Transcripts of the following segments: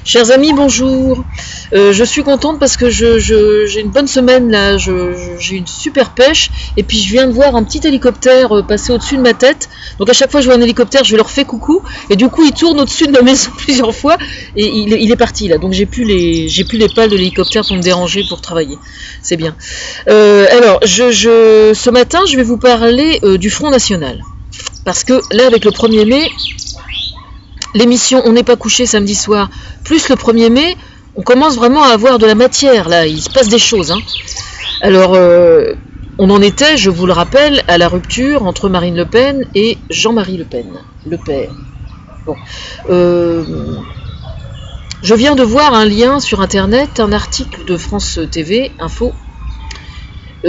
Chers amis, bonjour. Je suis contente parce que j'ai une bonne semaine là, j'ai une super pêche et puis je viens de voir un petit hélicoptère passer au-dessus de ma tête. Donc à chaque fois que je vois un hélicoptère, je leur fais coucou et du coup il tourne au-dessus de la maison plusieurs fois et il est parti là. Donc j'ai plus les pales de l'hélicoptère pour me déranger pour travailler. C'est bien. Alors ce matin, je vais vous parler du Front National parce que là avec le 1er mai. L'émission On n'est pas couché samedi soir, plus le 1er mai, on commence vraiment à avoir de la matière, là, il se passe des choses. Hein. Alors, on en était, je vous le rappelle, à la rupture entre Marine Le Pen et Jean-Marie Le Pen, le père. Bon. Je viens de voir un lien sur Internet, un article de France TV, Info,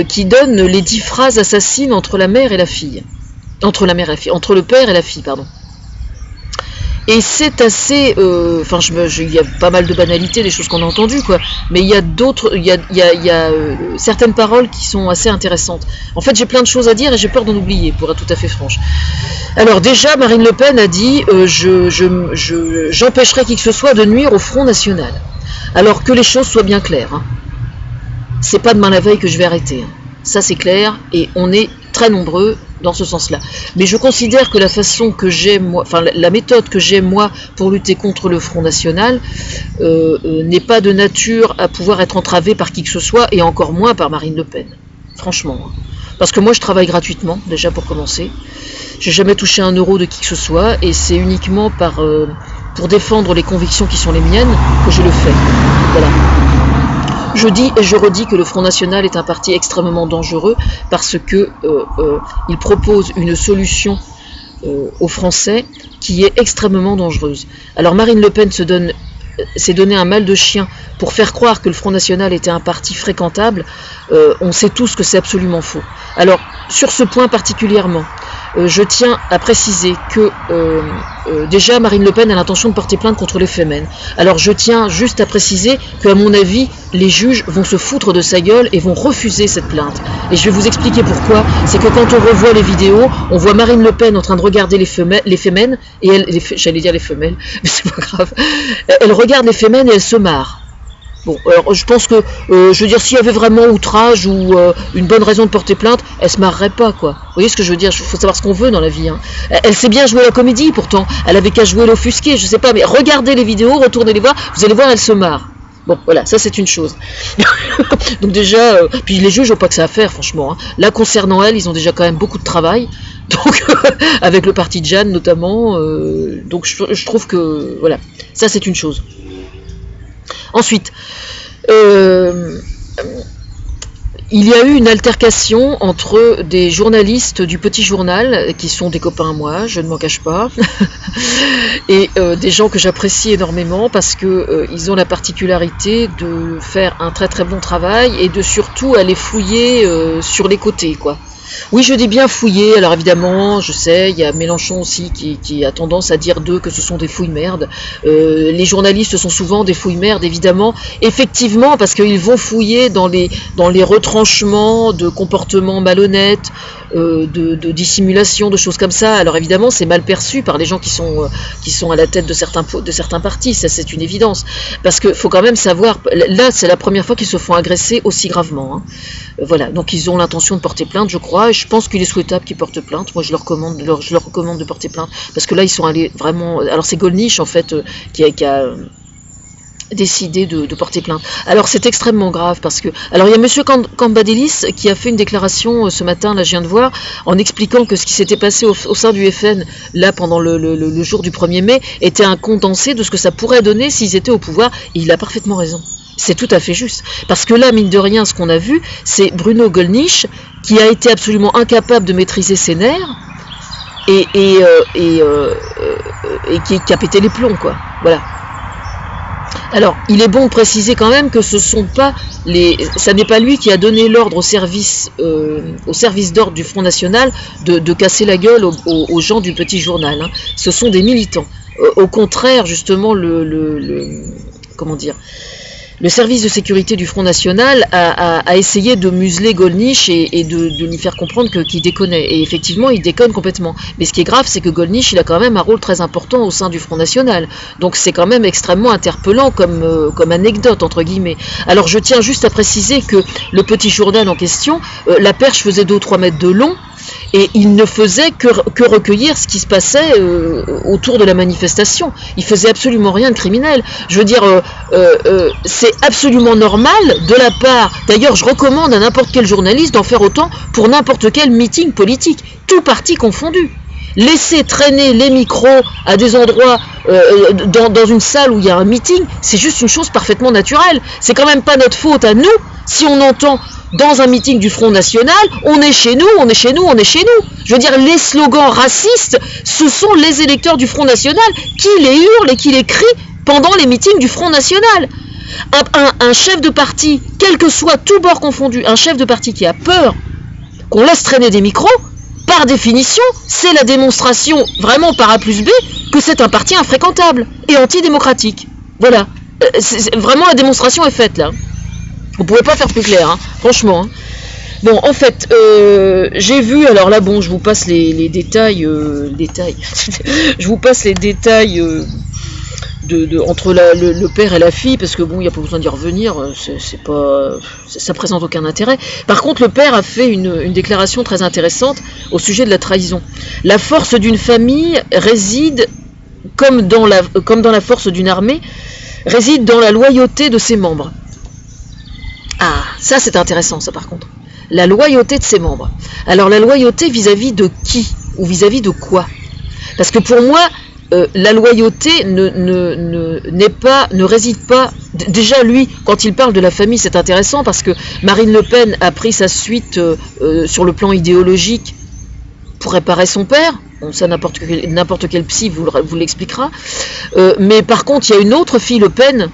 qui donne les 10 phrases assassines entre la mère et la fille. Entre le père et la fille, pardon. Et c'est assez, il y a pas mal de banalités, des choses qu'on a entendues, quoi. Mais il y a d'autres, il y a certaines paroles qui sont assez intéressantes. En fait, j'ai plein de choses à dire et j'ai peur d'en oublier, pour être tout à fait franche. Alors déjà, Marine Le Pen a dit, j'empêcherai qui que ce soit de nuire au Front National. Alors que les choses soient bien claires. Hein. C'est pas demain la veille que je vais arrêter. Hein. Ça c'est clair et on est très nombreux dans ce sens-là. Mais je considère que la façon que j'ai, moi, enfin la méthode que j'ai moi pour lutter contre le Front National n'est pas de nature à pouvoir être entravée par qui que ce soit et encore moins par Marine Le Pen. Franchement. Hein. Parce que moi je travaille gratuitement, déjà pour commencer. J'ai jamais touché un euro de qui que ce soit et c'est uniquement pour défendre les convictions qui sont les miennes que je le fais. Voilà. Je dis et je redis que le Front National est un parti extrêmement dangereux parce que il propose une solution aux Français qui est extrêmement dangereuse. Alors Marine Le Pen s'est donné un mal de chien pour faire croire que le Front National était un parti fréquentable. On sait tous que c'est absolument faux. Alors sur ce point particulièrement, je tiens à préciser que déjà Marine Le Pen a l'intention de porter plainte contre les Femen. Alors je tiens juste à préciser qu'à mon avis, les juges vont se foutre de sa gueule et vont refuser cette plainte. Et je vais vous expliquer pourquoi. C'est que quand on revoit les vidéos, on voit Marine Le Pen en train de regarder les Femen, et j'allais dire les femelles, mais c'est pas grave. Elle regarde les Femen et elle se marre. Bon, alors je pense que, je veux dire, s'il y avait vraiment outrage ou une bonne raison de porter plainte, elle se marrerait pas, quoi. Vous voyez ce que je veux dire? Il faut savoir ce qu'on veut dans la vie. Hein. Elle sait bien jouer la comédie, pourtant. Elle avait qu'à jouer l'offusqué, je sais pas, mais regardez les vidéos, retournez les voir, vous allez voir, elle se marre. Bon, voilà, ça c'est une chose. Donc déjà, puis les juges n'ont pas que ça à faire, franchement. Hein. Là, concernant elle, ils ont déjà quand même beaucoup de travail. Donc, avec le parti de Jeanne notamment. Donc je trouve que, voilà, ça c'est une chose. Ensuite, il y a eu une altercation entre des journalistes du Petit Journal, qui sont des copains à moi, je ne m'en cache pas, et des gens que j'apprécie énormément parce que ils ont la particularité de faire un très très bon travail et de surtout aller fouiller sur les côtés, quoi. Oui, je dis bien fouiller, alors évidemment, je sais, il y a Mélenchon aussi qui a tendance à dire d'eux que ce sont des fouilles-merdes. Les journalistes sont souvent des fouilles-merdes, évidemment, effectivement, parce qu'ils vont fouiller dans les retranchements de comportements malhonnêtes, de dissimulation, de choses comme ça. Alors évidemment, c'est mal perçu par les gens qui sont à la tête de certains partis, ça c'est une évidence. Parce qu'il faut quand même savoir, là c'est la première fois qu'ils se font agresser aussi gravement. Hein. Voilà, donc ils ont l'intention de porter plainte, je crois, et je pense qu'il est souhaitable qu'ils portent plainte. Moi je leur recommande de porter plainte, parce que là ils sont allés vraiment... Alors c'est Gollnisch en fait qui a décidé de porter plainte. Alors c'est extrêmement grave parce que... Alors il y a monsieur Cambadélis qui a fait une déclaration ce matin, là je viens de voir, en expliquant que ce qui s'était passé au sein du FN, là pendant le jour du 1er mai, était un condensé de ce que ça pourrait donner s'ils étaient au pouvoir, et il a parfaitement raison. C'est tout à fait juste. Parce que là, mine de rien, ce qu'on a vu, c'est Bruno Gollnisch qui a été absolument incapable de maîtriser ses nerfs et qui a pété les plombs, quoi. Voilà. Alors, il est bon de préciser quand même que ça n'est pas lui qui a donné l'ordre au service d'ordre du Front National de casser la gueule aux gens du Petit Journal. Hein. Ce sont des militants. Au contraire, justement, comment dire, le service de sécurité du Front National a essayé de museler Gollnisch et de lui faire comprendre qu'il déconnait. Et effectivement, il déconne complètement. Mais ce qui est grave, c'est que Gollnisch, il a quand même un rôle très important au sein du Front National. Donc c'est quand même extrêmement interpellant comme anecdote, entre guillemets. Alors je tiens juste à préciser que le petit journal en question, la perche faisait 2 ou 3 mètres de long, et il ne faisait que recueillir ce qui se passait autour de la manifestation. Il faisait absolument rien de criminel. Je veux dire, c'est absolument normal de la part... D'ailleurs, je recommande à n'importe quel journaliste d'en faire autant pour n'importe quel meeting politique, tout parti confondu. Laisser traîner les micros à des endroits, dans une salle où il y a un meeting, c'est juste une chose parfaitement naturelle. C'est quand même pas notre faute à nous si on entend... Dans un meeting du Front National, on est chez nous, on est chez nous, on est chez nous. Je veux dire, les slogans racistes, ce sont les électeurs du Front National qui les hurlent et qui les crient pendant les meetings du Front National. Un chef de parti, quel que soit tout bord confondu, un chef de parti qui a peur qu'on laisse traîner des micros, par définition, c'est la démonstration, vraiment par A plus B, que c'est un parti infréquentable et antidémocratique. Voilà. Vraiment, la démonstration est faite, là. Vous pouvez pas faire plus clair, hein, franchement. Hein. Bon, en fait, j'ai vu, alors là, bon, je vous passe les détails, je vous passe les détails entre le père et la fille, parce que bon, il n'y a pas besoin d'y revenir, c'est pas, ça présente aucun intérêt. Par contre, le père a fait une déclaration très intéressante au sujet de la trahison. La force d'une famille réside, comme dans la force d'une armée, réside dans la loyauté de ses membres. Ah, ça c'est intéressant, ça par contre. La loyauté de ses membres. Alors la loyauté vis-à-vis de qui? Ou vis-à-vis de quoi? Parce que pour moi, la loyauté ne réside pas... Déjà lui, quand il parle de la famille, c'est intéressant parce que Marine Le Pen a pris sa suite sur le plan idéologique pour réparer son père. Bon, ça, n'importe quel psy vous l'expliquera. Mais par contre, il y a une autre fille Le Pen,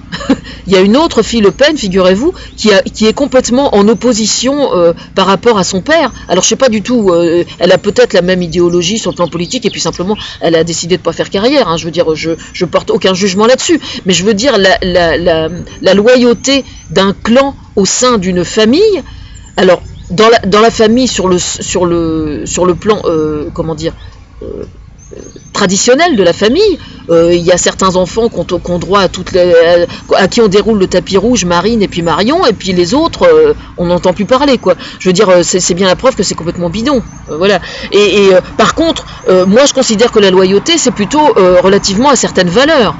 il y a une autre fille Le Pen, figurez-vous, qui est complètement en opposition par rapport à son père. Alors, je sais pas du tout, elle a peut-être la même idéologie sur le plan politique, et puis simplement, elle a décidé de pas faire carrière. Hein, je veux dire, je porte aucun jugement là-dessus. Mais je veux dire, la loyauté d'un clan au sein d'une famille. Alors, dans la famille, sur le plan, comment dire, traditionnel de la famille, il y a certains enfants qui ont droit à qui on déroule le tapis rouge, Marine et puis Marion, et puis les autres, on n'entend plus parler, quoi. Je veux dire, c'est bien la preuve que c'est complètement bidon, voilà. Et par contre, moi je considère que la loyauté, c'est plutôt relativement à certaines valeurs.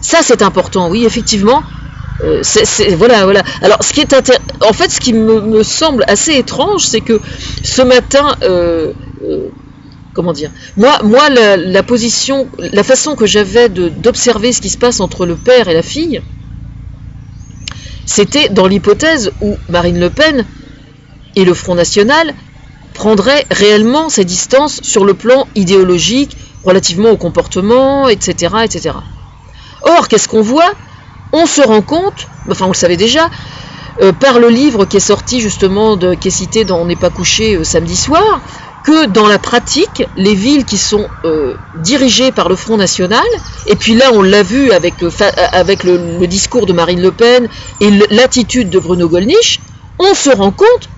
Ça c'est important, oui, effectivement. Voilà. Alors, en fait, ce qui me semble assez étrange, c'est que ce matin, comment dire, moi, la position, la façon que j'avais d'observer ce qui se passe entre le père et la fille, c'était dans l'hypothèse où Marine Le Pen et le Front National prendraient réellement ses distances sur le plan idéologique, relativement au comportement, etc., etc. Or, qu'est-ce qu'on voit? On se rend compte, enfin on le savait déjà, par le livre qui est sorti justement, qui est cité dans On n'est pas couché samedi soir, que dans la pratique, les villes qui sont dirigées par le Front National, et puis là on l'a vu avec le discours de Marine Le Pen et l'attitude de Bruno Gollnisch, on se rend compte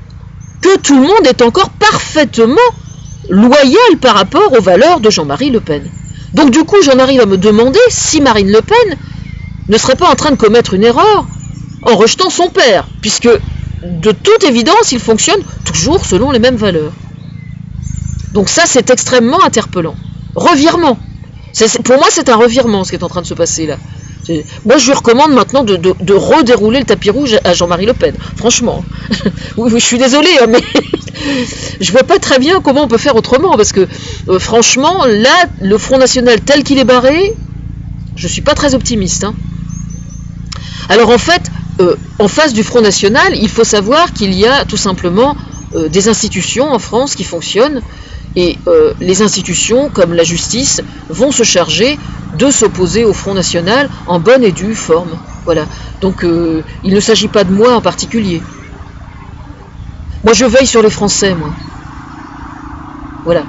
que tout le monde est encore parfaitement loyal par rapport aux valeurs de Jean-Marie Le Pen. Donc du coup j'en arrive à me demander si Marine Le Pen ne serait pas en train de commettre une erreur en rejetant son père, puisque de toute évidence, il fonctionne toujours selon les mêmes valeurs. Donc ça, c'est extrêmement interpellant. Revirement. Pour moi, c'est un revirement, ce qui est en train de se passer là. Moi, je lui recommande maintenant de redérouler le tapis rouge à Jean-Marie Le Pen. Franchement. Oui, je suis désolée, mais je vois pas très bien comment on peut faire autrement, parce que franchement, là, le Front National tel qu'il est barré, je suis pas très optimiste. Hein. Alors en fait, en face du Front National, il faut savoir qu'il y a tout simplement des institutions en France qui fonctionnent, et les institutions, comme la justice, vont se charger de s'opposer au Front National en bonne et due forme. Voilà. Donc il ne s'agit pas de moi en particulier. Moi je veille sur les Français, moi. Voilà.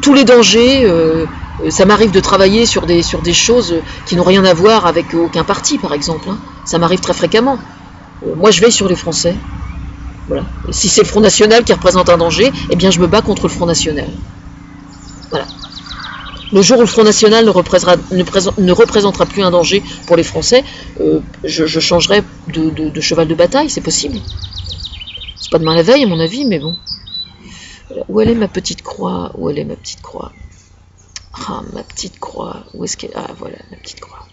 Tous les dangers, Ça m'arrive de travailler sur des choses qui n'ont rien à voir avec aucun parti, par exemple. Hein. Ça m'arrive très fréquemment. Moi, je veille sur les Français. Voilà. Et si c'est le Front National qui représente un danger, eh bien, je me bats contre le Front National. Voilà. Le jour où le Front National ne représentera plus un danger pour les Français, je changerai de cheval de bataille, c'est possible. C'est pas demain la veille, à mon avis, mais bon. Où elle est ma petite croix? Où elle est ma petite croix? Ah, ma petite croix. Où est-ce qu'elle... Ah, voilà, ma petite croix.